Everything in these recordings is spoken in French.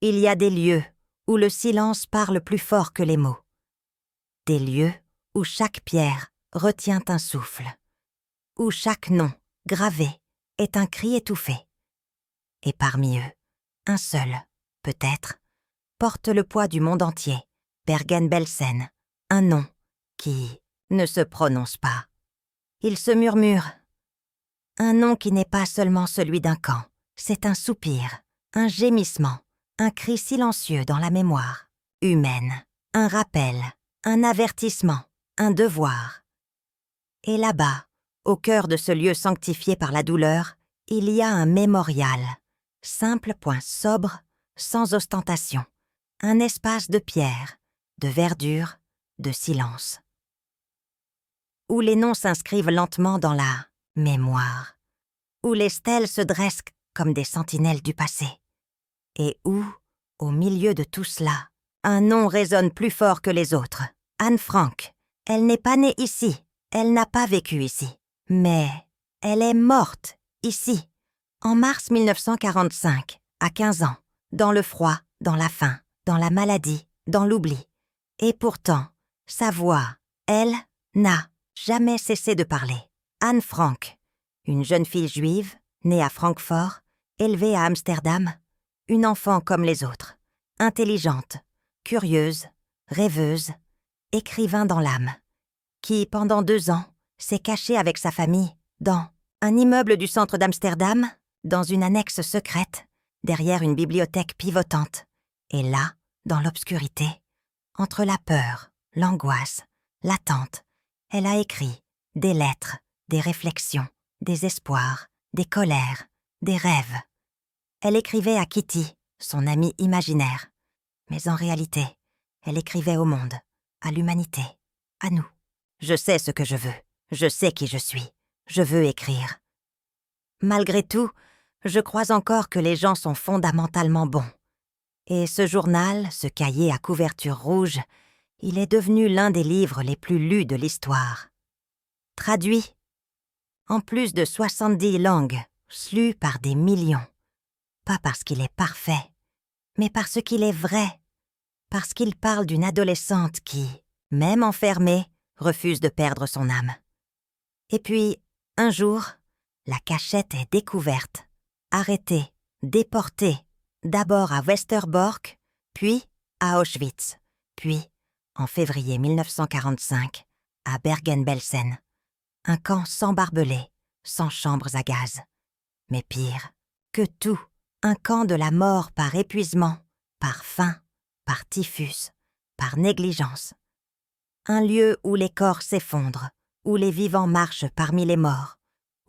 il y a des lieux où le silence parle plus fort que les mots. Des lieux où chaque pierre retient un souffle, où chaque nom, gravé, est un cri étouffé. Et parmi eux, un seul, peut-être, porte le poids du monde entier, Bergen-Belsen, un nom qui ne se prononce pas. Il se murmure. Un nom qui n'est pas seulement celui d'un camp, c'est un soupir, un gémissement, un cri silencieux dans la mémoire, humaine, un rappel, un avertissement, un devoir. Et là-bas, au cœur de ce lieu sanctifié par la douleur, il y a un mémorial, simple point sobre, sans ostentation, un espace de pierre, de verdure, de silence, où les noms s'inscrivent lentement dans la mémoire, où les stèles se dressent comme des sentinelles du passé, et où, au milieu de tout cela, un nom résonne plus fort que les autres. Anne Frank. Elle n'est pas née ici, elle n'a pas vécu ici, mais elle est morte ici, en mars 1945, à 15 ans, dans le froid, dans la faim, dans la maladie, dans l'oubli. Et pourtant, sa voix, elle, n'a jamais cessé de parler. Anne Frank, une jeune fille juive, née à Francfort, élevée à Amsterdam, une enfant comme les autres, intelligente, curieuse, rêveuse, écrivain dans l'âme, qui, pendant 2 ans, s'est cachée avec sa famille dans un immeuble du centre d'Amsterdam, dans une annexe secrète, derrière une bibliothèque pivotante, et là, dans l'obscurité, entre la peur, l'angoisse, l'attente, elle a écrit des lettres, des réflexions, des espoirs, des colères, des rêves. Elle écrivait à Kitty, son amie imaginaire, mais en réalité, elle écrivait au monde, à l'humanité, à nous. Je sais ce que je veux, je sais qui je suis, je veux écrire. Malgré tout, je crois encore que les gens sont fondamentalement bons. Et ce journal, ce cahier à couverture rouge, il est devenu l'un des livres les plus lus de l'histoire. Traduit en plus de 70 langues, lu par des millions. Pas parce qu'il est parfait, mais parce qu'il est vrai. Parce qu'il parle d'une adolescente qui, même enfermée, refuse de perdre son âme. Et puis, un jour, la cachette est découverte, arrêtée, déportée, d'abord à Westerbork, puis à Auschwitz, puis, en février 1945, à Bergen-Belsen, un camp sans barbelés, sans chambres à gaz. Mais pire que tout, un camp de la mort par épuisement, par faim, par typhus, par négligence. Un lieu où les corps s'effondrent, où les vivants marchent parmi les morts,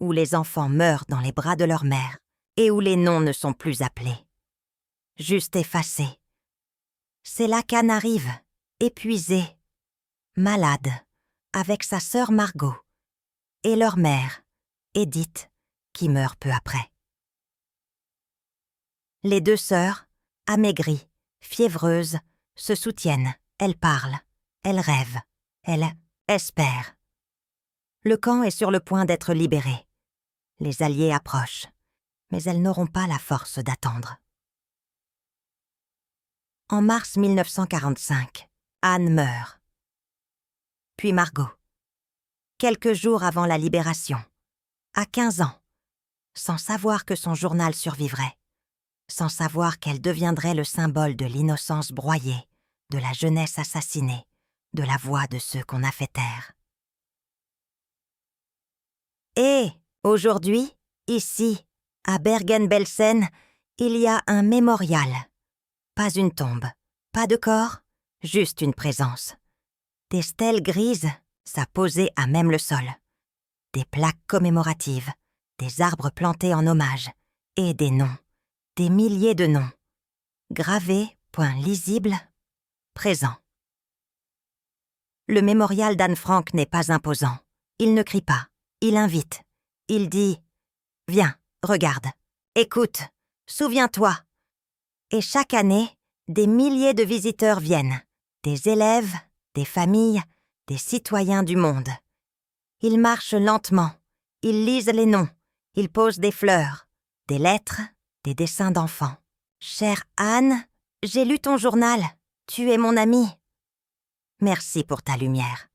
où les enfants meurent dans les bras de leur mère et où les noms ne sont plus appelés. Juste effacés. C'est là qu'Anne arrive, épuisée, malade, avec sa sœur Margot et leur mère, Edith, qui meurt peu après. Les 2 sœurs, amaigries, fiévreuses, se soutiennent, elles parlent, elles rêvent, elles espèrent. Le camp est sur le point d'être libéré. Les Alliés approchent, mais elles n'auront pas la force d'attendre. En mars 1945, Anne meurt. Puis Margot. Quelques jours avant la libération, à 15 ans, sans savoir que son journal survivrait, sans savoir qu'elle deviendrait le symbole de l'innocence broyée, de la jeunesse assassinée, de la voix de ceux qu'on a fait taire. Et, aujourd'hui, ici, à Bergen-Belsen, il y a un mémorial. Pas une tombe, pas de corps, juste une présence. Des stèles grises, ça posé à même le sol. Des plaques commémoratives, des arbres plantés en hommage, et des noms, des milliers de noms. Gravés, point lisible, présent. Le mémorial d'Anne Frank n'est pas imposant. Il ne crie pas, il invite. Il dit « Viens, regarde, écoute, souviens-toi ». Et chaque année, des milliers de visiteurs viennent, des élèves, des familles, des citoyens du monde. Ils marchent lentement, ils lisent les noms, ils posent des fleurs, des lettres, des dessins d'enfants. Chère Anne, J'ai lu ton journal. Tu es mon ami. Merci pour ta lumière.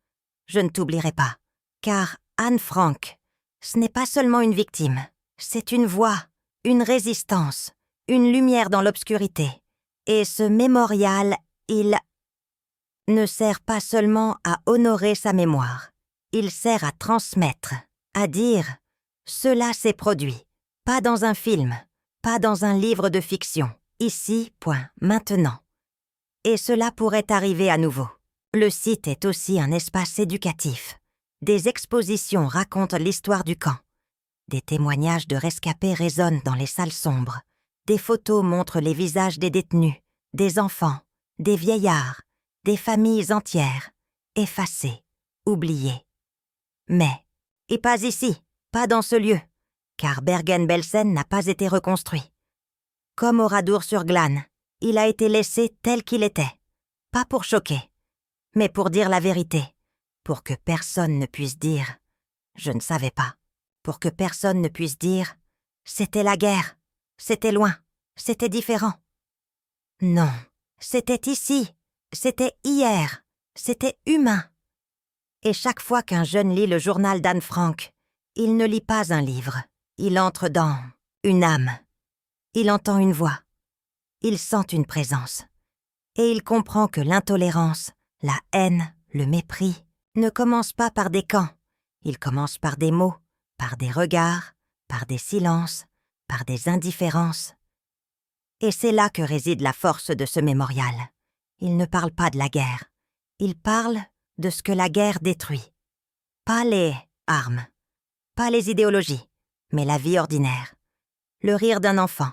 Je ne t'oublierai pas, car Anne Frank, ce n'est pas seulement une victime, c'est une voix, une résistance, une lumière dans l'obscurité. Et ce mémorial, il ne sert pas seulement à honorer sa mémoire, il sert à transmettre, à dire « cela s'est produit », pas dans un film, pas dans un livre de fiction, ici, point, maintenant. Et cela pourrait arriver à nouveau. Le site est aussi un espace éducatif. Des expositions racontent l'histoire du camp. Des témoignages de rescapés résonnent dans les salles sombres. Des photos montrent les visages des détenus, des enfants, des vieillards, des familles entières, effacées, oubliées. Mais, et pas ici, pas dans ce lieu, car Bergen-Belsen n'a pas été reconstruit. Comme Oradour-sur-Glane, il a été laissé tel qu'il était, pas pour choquer, mais pour dire la vérité, pour que personne ne puisse dire « je ne savais pas », pour que personne ne puisse dire « c'était la guerre, c'était loin, c'était différent ». Non, c'était ici, c'était hier, c'était humain. Et chaque fois qu'un jeune lit le journal d'Anne Frank, il ne lit pas un livre, il entre dans une âme. Il entend une voix, il sent une présence. Et il comprend que l'intolérance, la haine, le mépris ne commencent pas par des camps. Ils commencent par des mots, par des regards, par des silences, par des indifférences. Et c'est là que réside la force de ce mémorial. Il ne parle pas de la guerre. Il parle de ce que la guerre détruit. Pas les armes, pas les idéologies, mais la vie ordinaire. Le rire d'un enfant,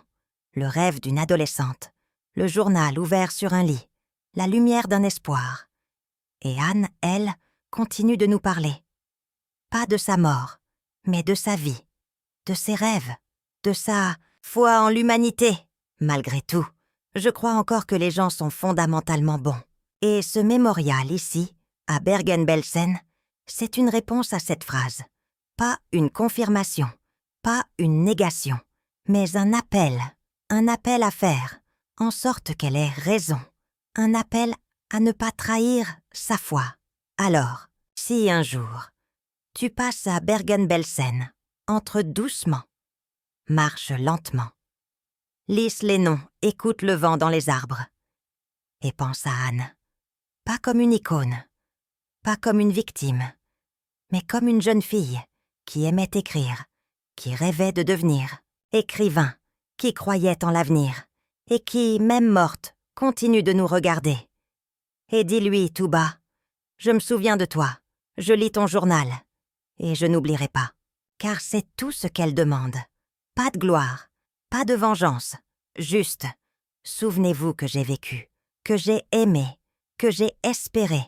le rêve d'une adolescente, le journal ouvert sur un lit, la lumière d'un espoir. Et Anne, elle, continue de nous parler. Pas de sa mort, mais de sa vie, de ses rêves, de sa foi en l'humanité. Malgré tout, je crois encore que les gens sont fondamentalement bons. Et ce mémorial ici, à Bergen-Belsen, c'est une réponse à cette phrase. Pas une confirmation, pas une négation, mais un appel à faire, en sorte qu'elle ait raison, un appel à ne pas trahir sa foi. Alors, si un jour, tu passes à Bergen-Belsen, entre doucement, marche lentement, lisse les noms, écoute le vent dans les arbres, et pense à Anne, pas comme une icône, pas comme une victime, mais comme une jeune fille qui aimait écrire, qui rêvait de devenir écrivain, qui croyait en l'avenir, et qui, même morte, continue de nous regarder. Et dis-lui tout bas, « Je me souviens de toi, je lis ton journal, et je n'oublierai pas, car c'est tout ce qu'elle demande. Pas de gloire, pas de vengeance, juste, souvenez-vous que j'ai vécu, que j'ai aimé, que j'ai espéré.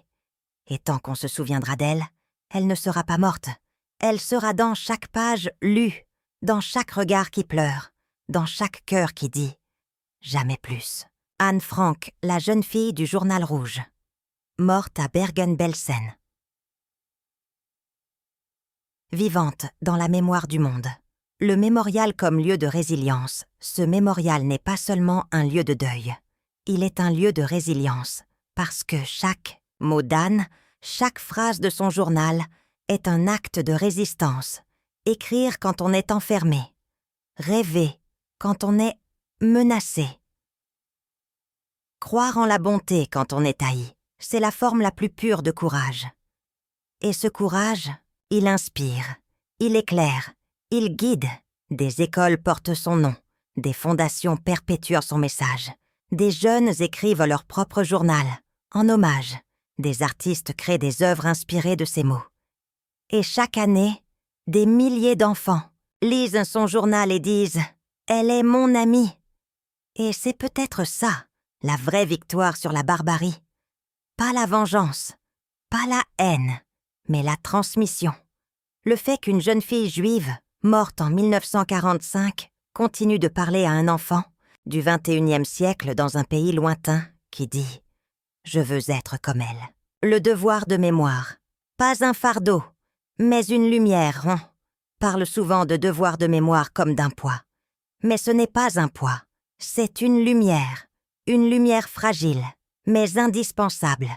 Et tant qu'on se souviendra d'elle, elle ne sera pas morte, elle sera dans chaque page lue, dans chaque regard qui pleure, dans chaque cœur qui dit « Jamais plus ». Anne Frank, la jeune fille du Journal Rouge, morte à Bergen-Belsen. Vivante dans la mémoire du monde. Le mémorial comme lieu de résilience, ce mémorial n'est pas seulement un lieu de deuil. Il est un lieu de résilience, parce que chaque mot d'Anne, chaque phrase de son journal est un acte de résistance. Écrire quand on est enfermé. Rêver quand on est menacé. Croire en la bonté quand on est haï, c'est la forme la plus pure de courage. Et ce courage, il inspire, il éclaire, il guide. Des écoles portent son nom, des fondations perpétuent son message. Des jeunes écrivent leur propre journal, en hommage. Des artistes créent des œuvres inspirées de ces mots. Et chaque année, des milliers d'enfants lisent son journal et disent « Elle est mon amie ». Et c'est peut-être ça, la vraie victoire sur la barbarie. Pas la vengeance, pas la haine, mais la transmission. Le fait qu'une jeune fille juive, morte en 1945, continue de parler à un enfant du XXIe siècle dans un pays lointain qui dit « Je veux être comme elle ». Le devoir de mémoire, pas un fardeau, mais une lumière. On parle souvent de devoir de mémoire comme d'un poids. Mais ce n'est pas un poids, c'est une lumière, une lumière fragile, mais indispensable,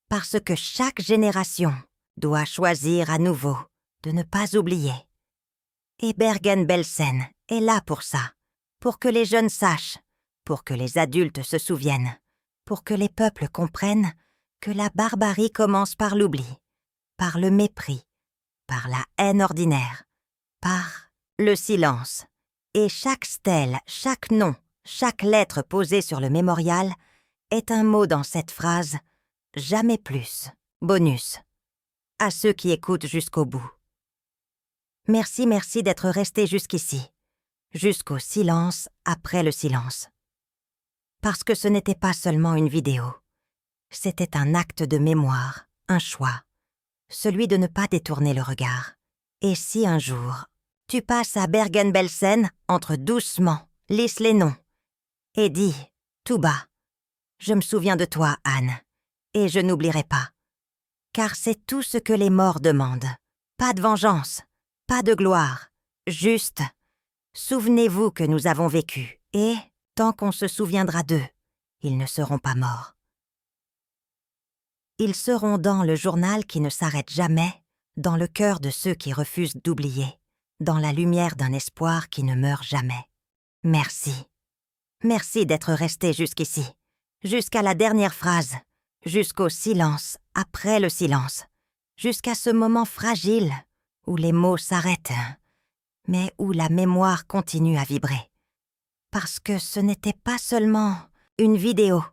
parce que chaque génération doit choisir à nouveau de ne pas oublier. Et Bergen-Belsen est là pour ça, pour que les jeunes sachent, pour que les adultes se souviennent, pour que les peuples comprennent que la barbarie commence par l'oubli, par le mépris, par la haine ordinaire, par le silence. Et chaque stèle, chaque nom, chaque lettre posée sur le mémorial est un mot dans cette phrase « Jamais plus ». Bonus. À ceux qui écoutent jusqu'au bout. Merci d'être restés jusqu'ici, jusqu'au silence après le silence. Parce que ce n'était pas seulement une vidéo, c'était un acte de mémoire, un choix, celui de ne pas détourner le regard. Et si un jour, tu passes à Bergen-Belsen, entre doucement, lisse les noms, et dis, tout bas, « Je me souviens de toi, Anne, et je n'oublierai pas. » Car c'est tout ce que les morts demandent. Pas de vengeance, pas de gloire, juste « Souvenez-vous que nous avons vécu, et, tant qu'on se souviendra d'eux, ils ne seront pas morts. » Ils seront dans le journal qui ne s'arrête jamais, dans le cœur de ceux qui refusent d'oublier, dans la lumière d'un espoir qui ne meurt jamais. Merci. Merci d'être resté jusqu'ici, jusqu'à la dernière phrase, jusqu'au silence après le silence, jusqu'à ce moment fragile où les mots s'arrêtent, mais où la mémoire continue à vibrer. Parce que ce n'était pas seulement une vidéo,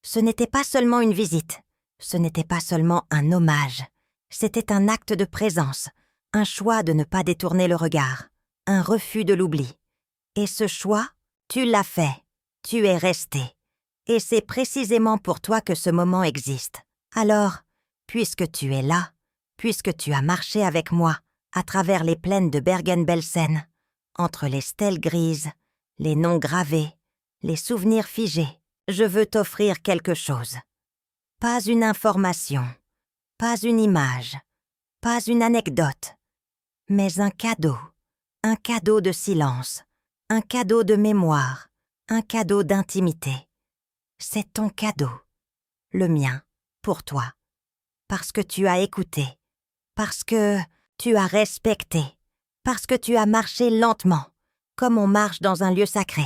ce n'était pas seulement une visite, ce n'était pas seulement un hommage, c'était un acte de présence, un choix de ne pas détourner le regard, un refus de l'oubli. Et ce choix, tu l'as fait, tu es resté. Et c'est précisément pour toi que ce moment existe. Alors, puisque tu es là, puisque tu as marché avec moi à travers les plaines de Bergen-Belsen, entre les stèles grises, les noms gravés, les souvenirs figés, je veux t'offrir quelque chose. Pas une information, pas une image, pas une anecdote, mais un cadeau de silence, un cadeau de mémoire, un cadeau d'intimité. C'est ton cadeau, le mien, pour toi, parce que tu as écouté, parce que tu as respecté, parce que tu as marché lentement, comme on marche dans un lieu sacré,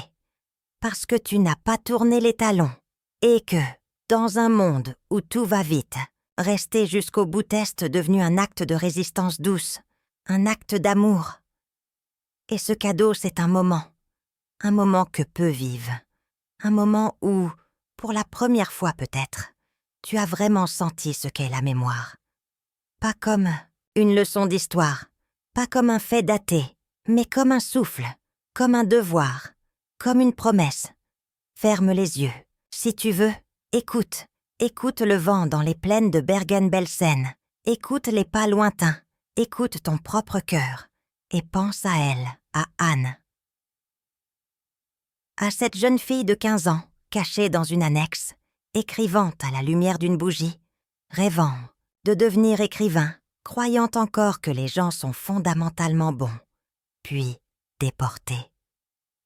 parce que tu n'as pas tourné les talons, et que, dans un monde où tout va vite, rester jusqu'au bout est devenu un acte de résistance douce, un acte d'amour. Et ce cadeau, c'est un moment que peu vivent, un moment où, pour la première fois peut-être, tu as vraiment senti ce qu'est la mémoire. Pas comme une leçon d'histoire, pas comme un fait daté, mais comme un souffle, comme un devoir, comme une promesse. Ferme les yeux. Si tu veux, écoute. Écoute le vent dans les plaines de Bergen-Belsen. Écoute les pas lointains. Écoute ton propre cœur. Et pense à elle, à Anne. À cette jeune fille de 15 ans, cachée dans une annexe, écrivant à la lumière d'une bougie, rêvant de devenir écrivain, croyant encore que les gens sont fondamentalement bons, puis déportés,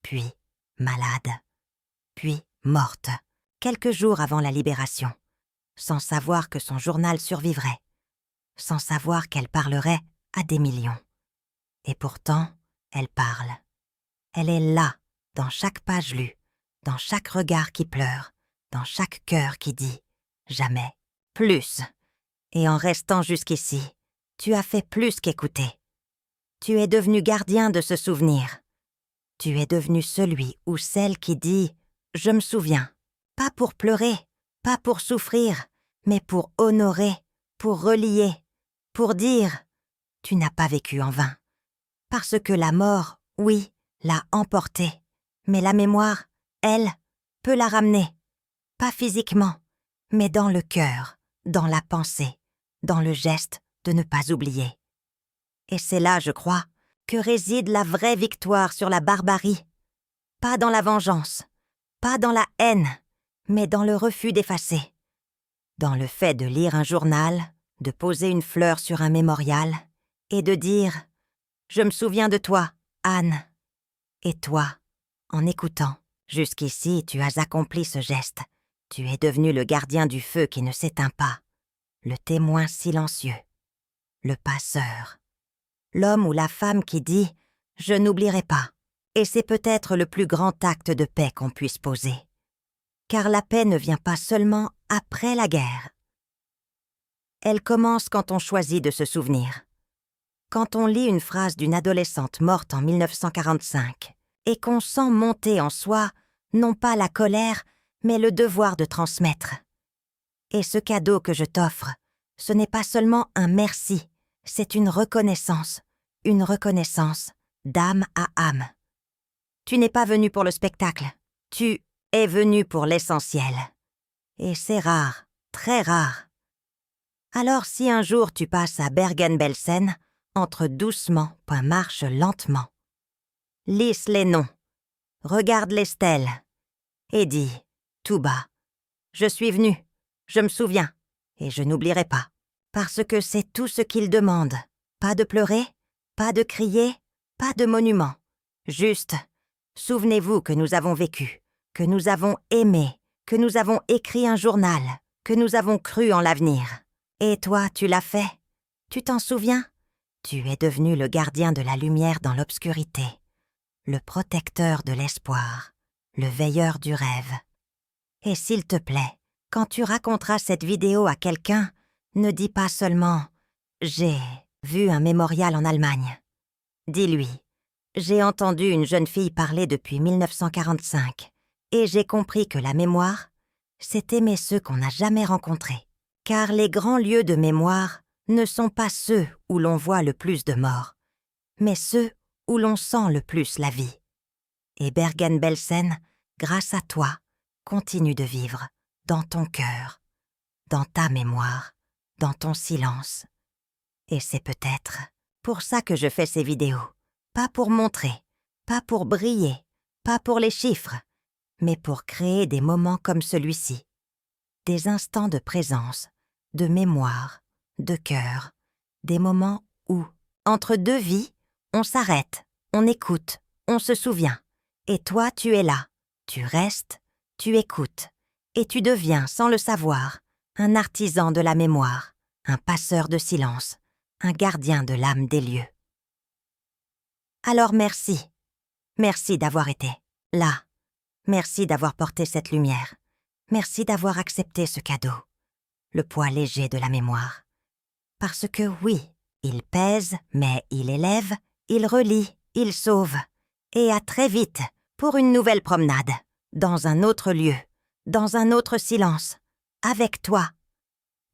puis malades, puis morte, quelques jours avant la libération, sans savoir que son journal survivrait, sans savoir qu'elle parlerait à des millions. Et pourtant, elle parle. Elle est là, dans chaque page lue, dans chaque regard qui pleure, dans chaque cœur qui dit « jamais, plus ». Et en restant jusqu'ici, tu as fait plus qu'écouter. Tu es devenu gardien de ce souvenir. Tu es devenu celui ou celle qui dit « je me souviens », pas pour pleurer, pas pour souffrir, mais pour honorer, pour relier, pour dire « tu n'as pas vécu en vain ». Parce que la mort, oui, l'a emportée, mais la mémoire, elle, peut la ramener. Pas physiquement, mais dans le cœur, dans la pensée, dans le geste de ne pas oublier. Et c'est là, je crois, que réside la vraie victoire sur la barbarie. Pas dans la vengeance, pas dans la haine, mais dans le refus d'effacer. Dans le fait de lire un journal, de poser une fleur sur un mémorial, et de dire « Je me souviens de toi, Anne ». Et toi, en écoutant, Jusqu'ici, tu as accompli ce geste. Tu es devenu le gardien du feu qui ne s'éteint pas, le témoin silencieux, le passeur, l'homme ou la femme qui dit « Je n'oublierai pas ». Et c'est peut-être le plus grand acte de paix qu'on puisse poser. Car la paix ne vient pas seulement après la guerre. Elle commence quand on choisit de se souvenir. Quand on lit une phrase d'une adolescente morte en 1945 et qu'on sent monter en soi non pas la colère, mais le devoir de transmettre. Et ce cadeau que je t'offre, ce n'est pas seulement un merci, c'est une reconnaissance d'âme à âme. Tu n'es pas venu pour le spectacle, tu es venu pour l'essentiel. Et c'est rare, très rare. Alors si un jour tu passes à Bergen-Belsen, entre doucement, point marche lentement. Lisse les noms, regarde les stèles, et dis, tout bas, « Je suis venu, je me souviens, et je n'oublierai pas. » Parce que c'est tout ce qu'il demande. Pas de pleurer, pas de crier, pas de monument. Juste, souvenez-vous que nous avons vécu, que nous avons aimé, que nous avons écrit un journal, que nous avons cru en l'avenir. Et toi, tu l'as fait. Tu t'en souviens? Tu es devenu le gardien de la lumière dans l'obscurité, le protecteur de l'espoir, le veilleur du rêve. Et s'il te plaît, quand tu raconteras cette vidéo à quelqu'un, ne dis pas seulement « J'ai vu un mémorial en Allemagne ». Dis-lui « J'ai entendu une jeune fille parler depuis 1945 et j'ai compris que la mémoire, c'est aimer ceux qu'on n'a jamais rencontrés. Car les grands lieux de mémoire ne sont pas ceux où l'on voit le plus de morts, mais ceux où l'on sent le plus la vie. Et Bergen-Belsen, grâce à toi, continue de vivre dans ton cœur, dans ta mémoire, dans ton silence. Et c'est peut-être pour ça que je fais ces vidéos. Pas pour montrer, pas pour briller, pas pour les chiffres, mais pour créer des moments comme celui-ci. Des instants de présence, de mémoire, de cœur. Des moments où, entre deux vies, on s'arrête, on écoute, on se souvient. Et toi, tu es là, tu restes, tu écoutes. Et tu deviens, sans le savoir, un artisan de la mémoire, un passeur de silence, un gardien de l'âme des lieux. Alors merci. Merci d'avoir été là. Merci d'avoir porté cette lumière. Merci d'avoir accepté ce cadeau, le poids léger de la mémoire. Parce que oui, il pèse, mais il élève, il relie, il sauve. Et à très vite pour une nouvelle promenade, dans un autre lieu, dans un autre silence, avec toi.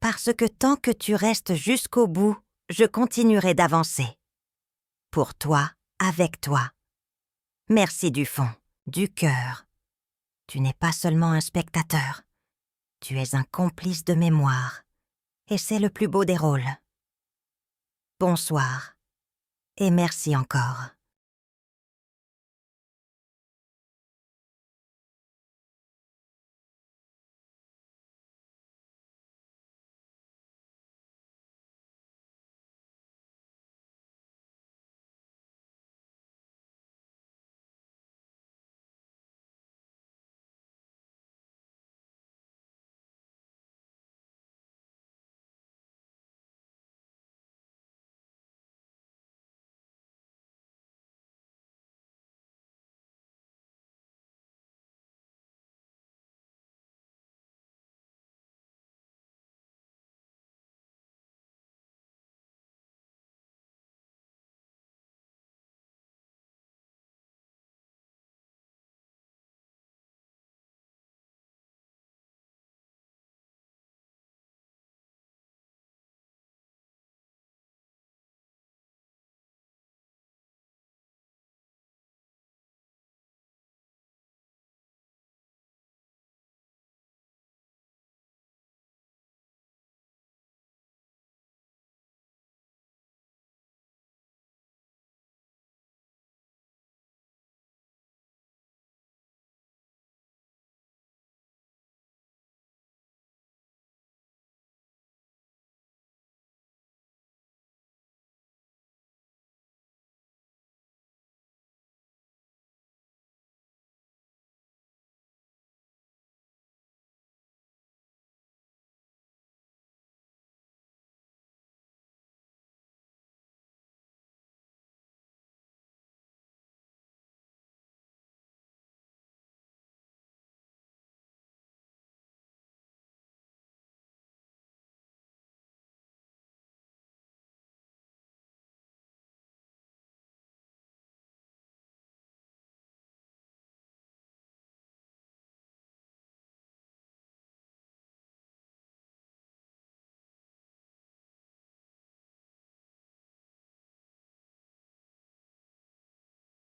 Parce que tant que tu restes jusqu'au bout, je continuerai d'avancer. Pour toi, avec toi. Merci du fond, du cœur. Tu n'es pas seulement un spectateur, tu es un complice de mémoire, et c'est le plus beau des rôles. Bonsoir, et merci encore.